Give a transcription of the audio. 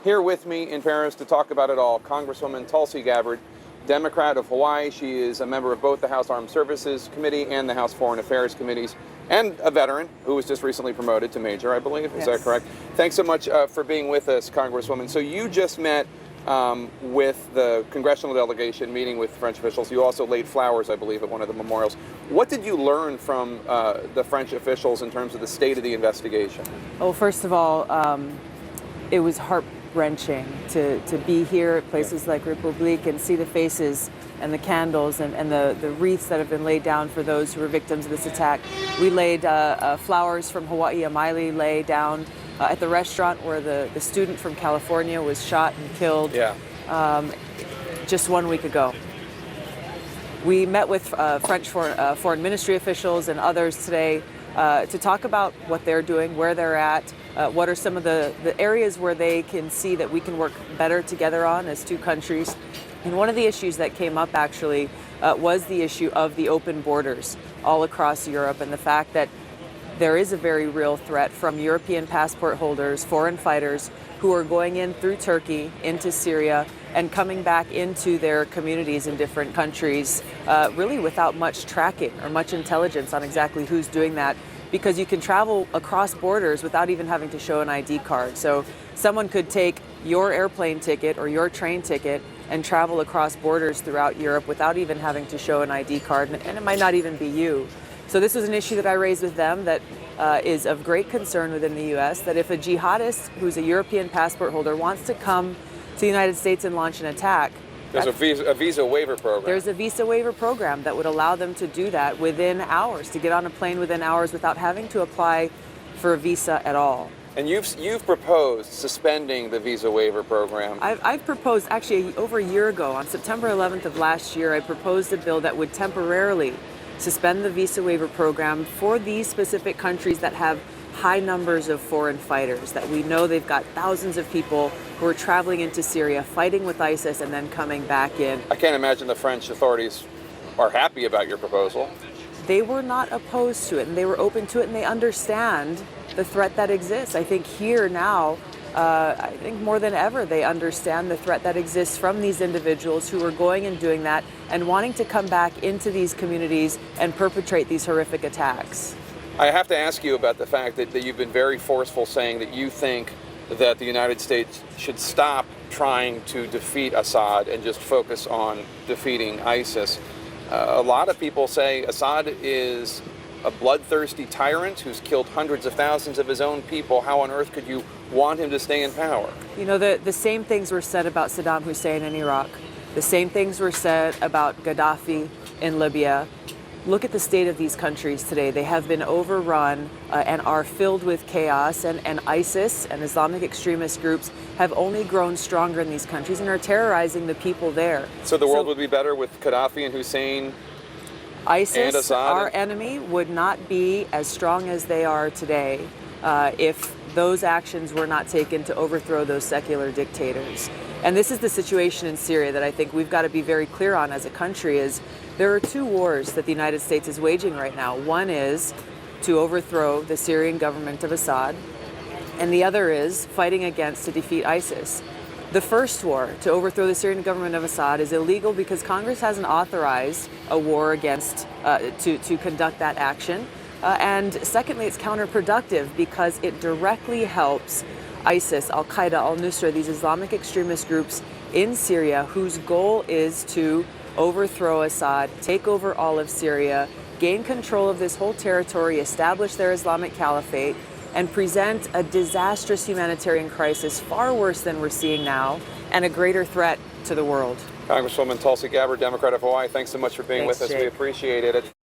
Here with me in Paris to talk about it all, Congresswoman Tulsi Gabbard, Democrat of Hawaii. She is a member of both the House Armed Services Committee and the House Foreign Affairs Committees, and a veteran who was just recently promoted to major, I believe. Is that correct? Thanks so much for being with us, Congresswoman. So you just met with the congressional delegation meeting with French officials. You also laid flowers, I believe, at one of the memorials. What did you learn from the French officials in terms of the state of the investigation? Well, first of all, it was heart-wrenching to be here at places like République and see the faces and the candles and the wreaths that have been laid down for those who were victims of this attack. We laid flowers from Hawaii. Amaili lay down at the restaurant where the student from California was shot and killed just 1 week ago. We met with French foreign ministry officials and others today to talk about what they're doing, where they're at, what are some of the areas where they can see that we can work better together on as two countries. And one of the issues that came up actually was the issue of the open borders all across Europe, and the fact that there is a very real threat from European passport holders, foreign fighters, who are going in through Turkey into Syria and coming back into their communities in different countries, really without much tracking or much intelligence on exactly who's doing that, because you can travel across borders without even having to show an ID card. So someone could take your airplane ticket or your train ticket and travel across borders throughout Europe without even having to show an ID card, and it might not even be you. So this was an issue that I raised with them that is of great concern within the U.S., that if a jihadist who's a European passport holder wants to come to the United States and launch an attack, there's a Visa Waiver Program. There's a Visa Waiver Program that would allow them to do that within hours, to get on a plane within hours without having to apply for a visa at all. And you've proposed suspending the Visa Waiver Program. I've proposed, actually over a year ago, on September 11th of last year, I proposed a bill that would temporarily suspend the Visa Waiver Program for these specific countries that have high numbers of foreign fighters, that we know they've got thousands of people who are traveling into Syria, fighting with ISIS, and then coming back in. I can't imagine the French authorities are happy about your proposal. They were not opposed to it, and they were open to it, and they understand the threat that exists. I think here now, I think more than ever, they understand the threat that exists from these individuals who are going and doing that and wanting to come back into these communities and perpetrate these horrific attacks. I have to ask you about the fact that you've been very forceful saying that you think that the United States should stop trying to defeat Assad and just focus on defeating ISIS. A lot of people say Assad is a bloodthirsty tyrant who's killed hundreds of thousands of his own people. How on earth could you want him to stay in power? You know, the same things were said about Saddam Hussein in Iraq. The same things were said about Gaddafi in Libya. Look at the state of these countries today. They have been overrun and are filled with chaos, and ISIS and Islamic extremist groups have only grown stronger in these countries and are terrorizing the people there. So the world would be better with Gaddafi and Hussein? ISIS, and Assad, our enemy, would not be as strong as they are today if those actions were not taken to overthrow those secular dictators. And this is the situation in Syria that I think we've got to be very clear on as a country. Is there are two wars that the United States is waging right now. One is to overthrow the Syrian government of Assad, and the other is fighting to defeat ISIS. The first war, to overthrow the Syrian government of Assad, is illegal because Congress hasn't authorized a war to conduct that action. And secondly, it's counterproductive because it directly helps ISIS, Al-Qaeda, Al-Nusra, these Islamic extremist groups in Syria, whose goal is to overthrow Assad, take over all of Syria, gain control of this whole territory, establish their Islamic caliphate, and present a disastrous humanitarian crisis far worse than we're seeing now, and a greater threat to the world. Congresswoman Tulsi Gabbard, Democrat of Hawaii, thanks so much for being with us. Jake. We appreciate it.